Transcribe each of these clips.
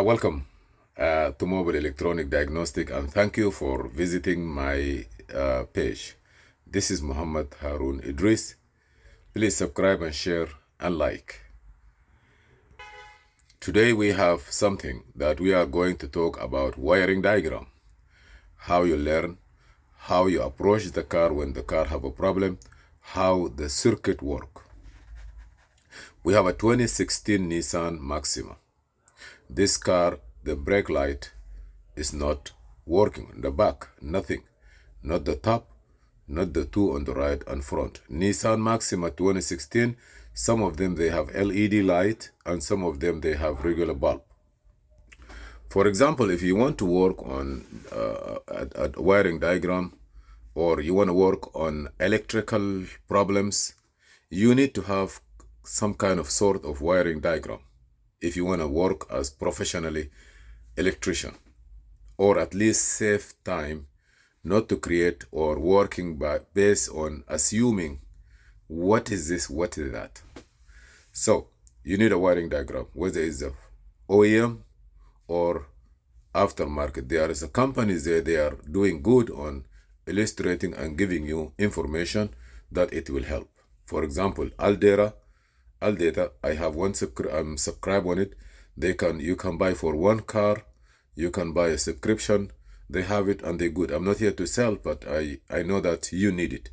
Welcome to Mobile Electronic Diagnostic, and thank you for visiting my page. This is Muhammad Harun Idris. Please subscribe and share and like. Today we have something that we are going to talk about: wiring diagram. How you learn, how you approach the car when the car have a problem, how the circuit work. We have a 2016 Nissan Maxima. This car, the brake light is not working on the back, nothing. Not the top, not the two on the right and front. Nissan Maxima 2016, some of them they have LED light and some of them they have regular bulb. For example, if you want to work on a wiring diagram, or you want to work on electrical problems, you need to have some kind of sort of wiring diagram if you want to work as professionally electrician, or at least save time not to create or working based on assuming what is this, what is that. So you need a wiring diagram, whether it's a OEM or aftermarket. There is a companies there, they are doing good on illustrating and giving you information that it will help. For example, Aldera, I have one subscribe on it. You can buy for one car, you can buy a subscription. They have it and they're good. I'm not here to sell, but I know that you need it.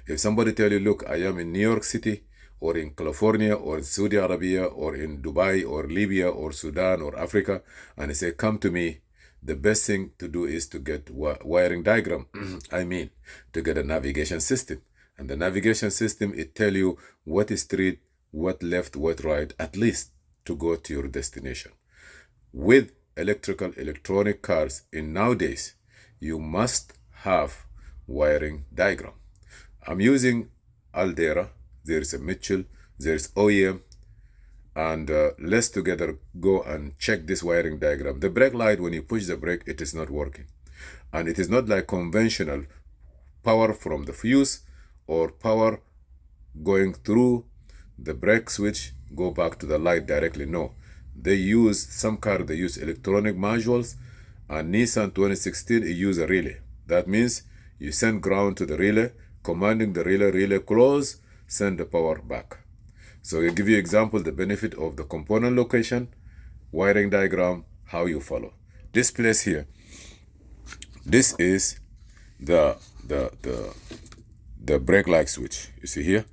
If somebody tell you, look, I am in New York City or in California or in Saudi Arabia or in Dubai or Libya or Sudan or Africa, and they say, come to me, the best thing to do is to get wiring diagram. I mean, to get a navigation system. And the navigation system, it tell you what is street, what left, what right, at least to go to your destination. With electronic cars in nowadays, you must have wiring diagram. I'm using Aldera, there's a Mitchell, there's OEM, and let's together go and check this wiring diagram. The brake light, when you push the brake, it is not working. And it is not like conventional power from the fuse or power going through the brake switch, go back to the light directly. No, they use, some car, they use electronic modules, and Nissan 2016, it use a relay. That means you send ground to the relay, commanding the relay close, send the power back. So I'll give you example, the benefit of the component location, wiring diagram, how you follow. This place here, this is the brake light switch. You see here?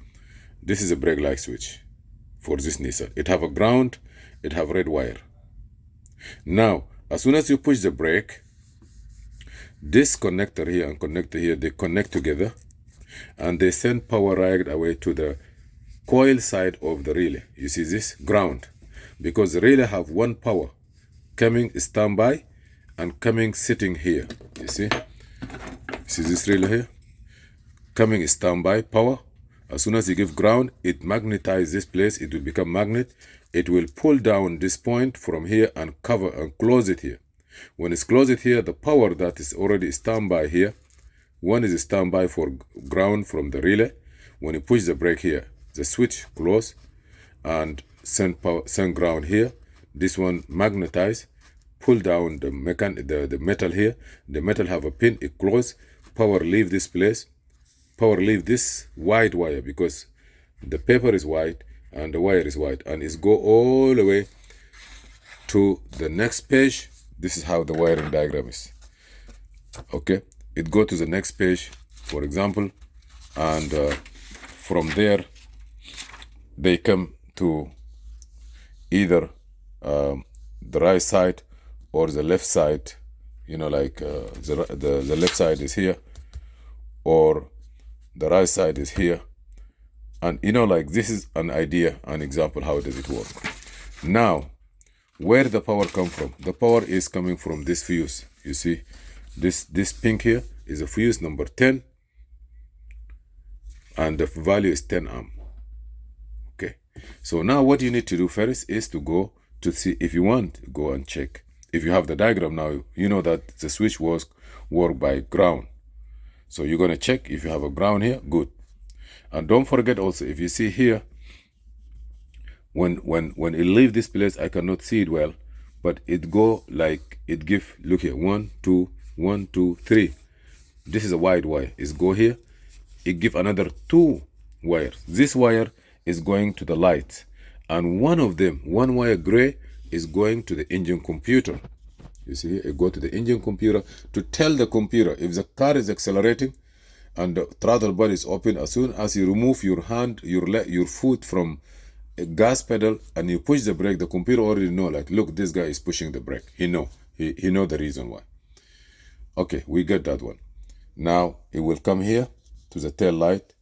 This is a brake light switch for this Nissan. It have a ground, it have red wire. Now, as soon as you push the brake, this connector here and connector here, they connect together and they send power right away to the coil side of the relay. You see this? Ground. Because the relay have one power coming standby and coming sitting here. You see? See this relay here? Coming standby power. As soon as you give ground, it magnetizes this place. It will become magnet. It will pull down this point from here and cover and close it here. When it's closed here, the power that is already standby here, one is standby for ground from the relay. When you push the brake here, the switch close and send ground here. This one magnetize, pull down the metal here. The metal have a pin, it close. Power leave this place. Power leave this white wire, because the paper is white and the wire is white, and it's go all the way to the next page. This is how the wiring diagram is. Okay, it go to the next page, for example, and from there they come to either the right side or the left side. You know, like the left side is here, or the right side is here. And you know, like, this is an idea, an example, how does it work. Now, where the power come from? The power is coming from this fuse. You see, this pink here is a fuse number 10, and the value is 10 amp. Okay, so now what you need to do first is to go to see, if you want, go and check. If you have the diagram now, you know that the switch was work by ground. So you're going to check if you have a ground here, good. And don't forget also, if you see here, when it leave this place, I cannot see it well, but it go like it give, look here, 1 2 1 2 3. This is a wide wire. It's go here, it give another 2 wires. This wire is going to the light, and one of them, one wire gray, is going to the engine computer. You see, it go to the engine computer to tell the computer if the car is accelerating and the throttle bar is open. As soon as you remove your hand, your foot from a gas pedal and you push the brake, the computer already know, like, look, this guy is pushing the brake. He know the reason why. Okay, we get that one. Now it will come here to the tail light,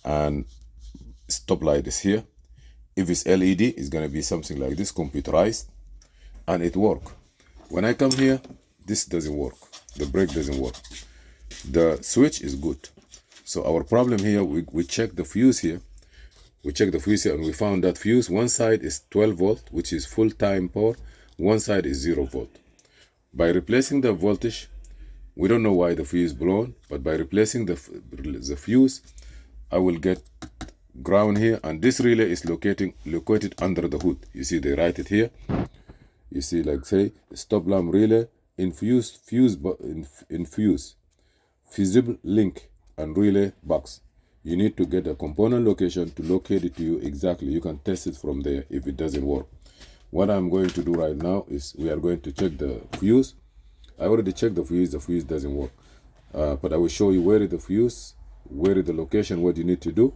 and stop light is here. If it's LED, it's gonna be something like this, computerized, and it work. When I come here, this doesn't work. The brake doesn't work. The switch is good. So our problem here, we check the fuse here. We check the fuse here, and we found that fuse, one side is 12 volt, which is full-time power. One side is 0 volt. By replacing the voltage, we don't know why the fuse blown, but by replacing the fuse, I will get ground here, and this relay is located under the hood. You see, they write it here. You see, like, say, stop lamp relay, infused fuse, fusible link, and relay box. You need to get a component location to locate it to you exactly. You can test it from there if it doesn't work. What I'm going to do right now is we are going to check the fuse. I already checked the fuse doesn't work. But I will show you where is the fuse, where is the location, what you need to do.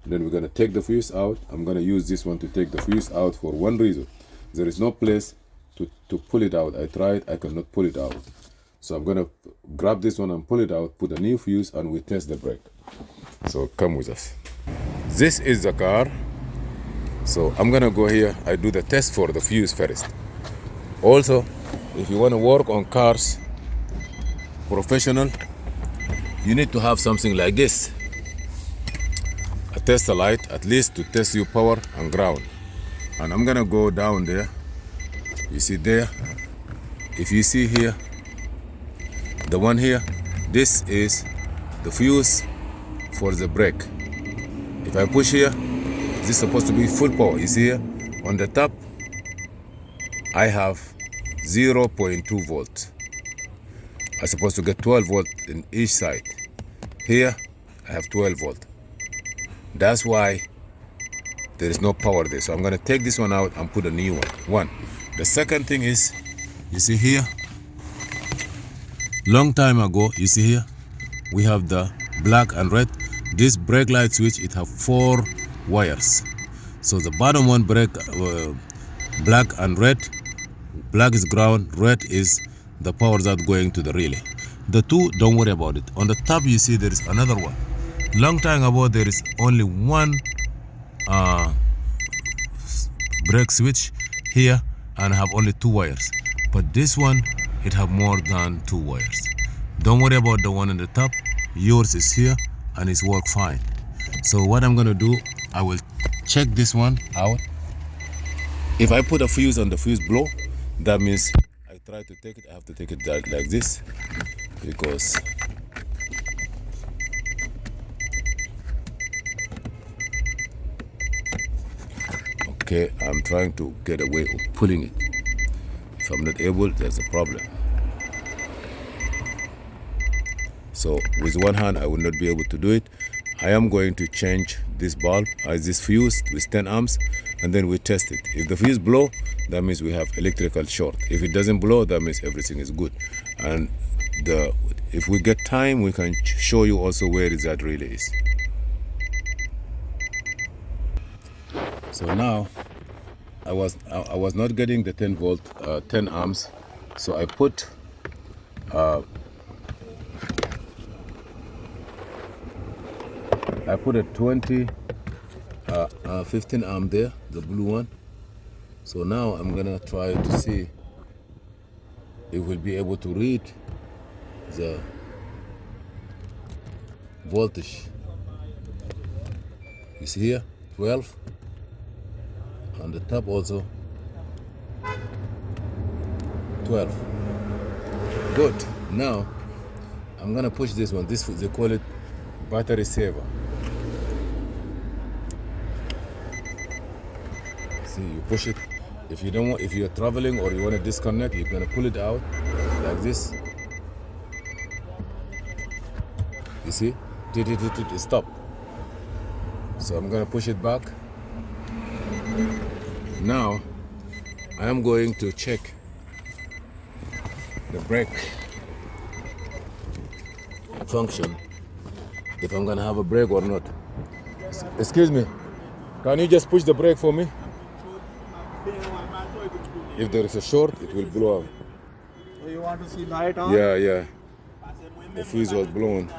And then we're going to take the fuse out. I'm going to use this one to take the fuse out for one reason. There is no place to pull it out. I tried, I cannot pull it out. So I'm going to grab this one and pull it out, put a new fuse, and we test the brake. So come with us. This is the car. So I'm going to go here. I do the test for the fuse first. Also, if you want to work on cars professional, you need to have something like this. A tester light, at least to test your power and ground. And I'm going to go down there. You see there, if you see here, the one here, this is the fuse for the brake. If I push here, this is supposed to be full power. You see here, on the top, I have 0.2 volt. I'm supposed to get 12 volt in each side. Here, I have 12 volt. That's why there is no power there. So I'm going to take this one out and put a new one. The second thing is, you see here, long time ago, you see here, we have the black and red. This brake light switch, it have 4 wires. So the bottom one brake, black and red. Black is ground, red is the power that going to the relay. The two, don't worry about it. On the top, you see there is another one. Long time ago, there is only one brake switch here, and have only 2 wires. But this one, it have more than 2 wires. Don't worry about the one on the top. Yours is here, and it's work fine. So what I'm gonna do, I will check this one out. If I put a fuse on the fuse blow, that means I try to take it, I have to take it like this, because okay, I'm trying to get away of pulling it. If I'm not able, there's a problem. So with one hand, I will not be able to do it. I am going to change this bulb, this fuse with 10 amps, and then we test it. If the fuse blow, that means we have electrical short. If it doesn't blow, that means everything is good. And if we get time, we can show you also where that relay is. So now, I was not getting the 10 volt, 10 amps, so I put a 15 amp there, the blue one. So now I'm gonna try to see if we'll be able to read the voltage. You see here, 12. On the top also 12. Good. Now I'm gonna push this one. This, they call it battery saver. See, you push it, If you don't want, if you're traveling or you want to disconnect, you're gonna pull it out like this. You see? Stop. So I'm gonna push it back. Now I am going to check the brake function, if I'm gonna have a brake or not. Excuse me, can you just push the brake for me? If there is a short, it will blow out. So you want to see light on? Yeah. The fuse was blown.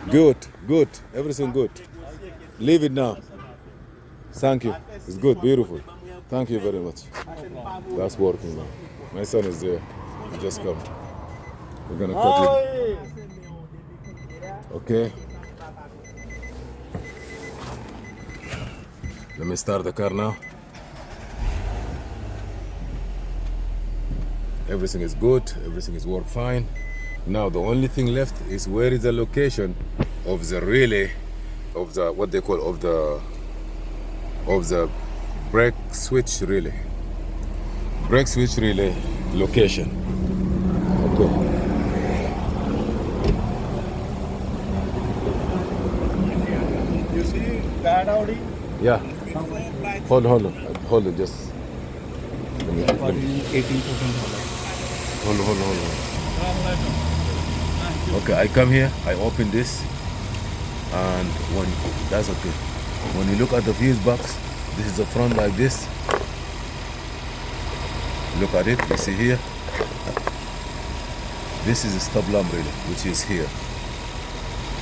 Good. Everything good. Leave it now. Thank you. It's good, beautiful. Thank you very much. That's working now. My son is there. He just come. We're gonna cut it. Okay. Let me start the car now. Everything is good. Everything is work fine. Now the only thing left is where is the location of the relay, of the what they call of the brake switch relay. Brake switch relay location. Okay. You see that Audi? Yeah. Hold on. Just. Let me. 18%. Hold on. Okay, I come here, I open this, and that's okay. When you look at the fuse box, this is the front like this. Look at it, you see here. This is the stop lamp relay, which is here.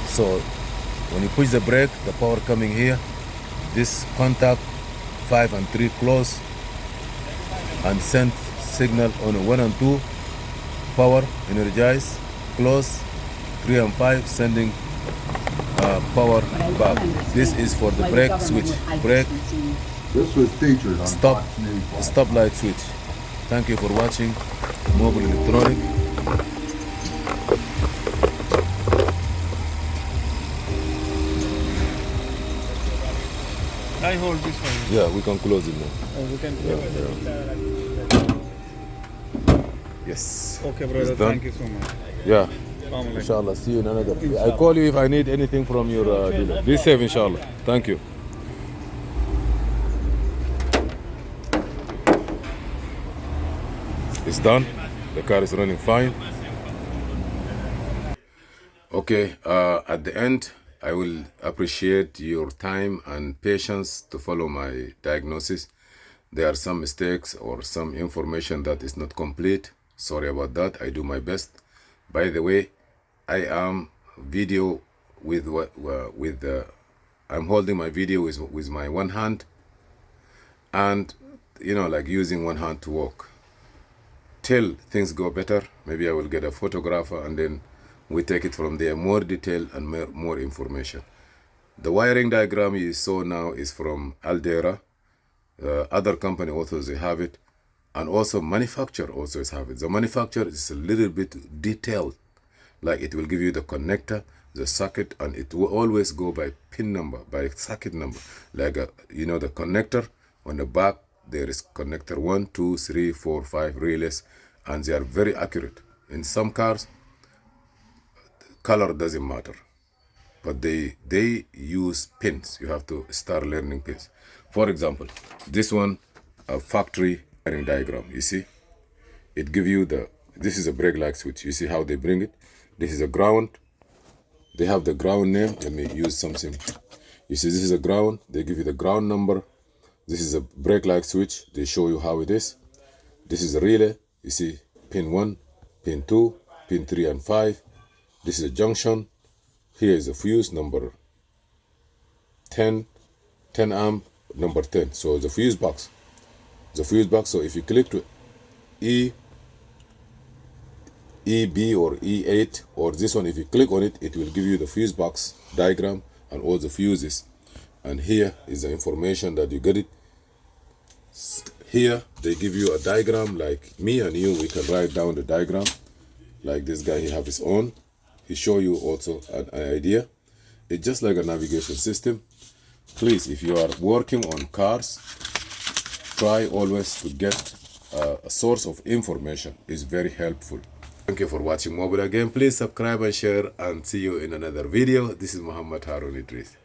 So when you push the brake, the power coming here, this contact 5 and 3 close and send signal on 1 and 2, power, energize, close, 3 and 5, sending power back. This is for the brake switch. Brake. This was featured on Stop. Fox News. Stop light switch. Thank you for watching Mobile Electronic. I hold this one. Yeah, we can close it now. Oh, we can close it. Yes. Okay, It's brother. done. Thank you so much. Yeah. Assalamu alaikum. Inshallah. See you in another. I call you if I need anything from your dealer. Be safe, inshallah. Thank you. It's done. The car is running fine. Okay, at the end, I will appreciate your time and patience to follow my diagnosis. There are some mistakes or some information that is not complete. Sorry about that. I do my best. By the way, I am video I'm holding my video with my one hand, and like using one hand to walk. Till things go better, maybe I will get a photographer and then we take it from there, more detail and more information. The wiring diagram you saw now is from Aldera. Other company also they have it, and also manufacturer also have it. The manufacturer is a little bit detailed, like it will give you the connector, the socket, and it will always go by pin number, by socket number. Like the connector on the back, there is connector 1, 2, 3, 4, 5 relays, and they are very accurate. In some cars, color doesn't matter, but they use pins. You have to start learning pins. For example, this one, a factory wiring diagram. You see, it give you this is a brake light switch. You see how they bring it. This is a ground. They have the ground name. Let me use something. You see, this is a ground. They give you the ground number. This is a brake light switch. They show you how it is. This is a relay. You see, pin 1, pin 2, pin 3 and 5. This is a junction. Here is a fuse number 10 amp, number 10. So the fuse box. So if you click to EB or E8 or this one, if you click on it, it will give you the fuse box diagram and all the fuses. And here is the information that you get it. Here they give you a diagram, like me and you, we can write down the diagram. Like this guy, he have his own. He show you also an idea. It's just like a navigation system. Please, if you are working on cars, try always to get a source of information. Is very helpful. Thank you for watching Mobile again. Please subscribe and share, and see you in another video. This is Muhammad Harun Idris.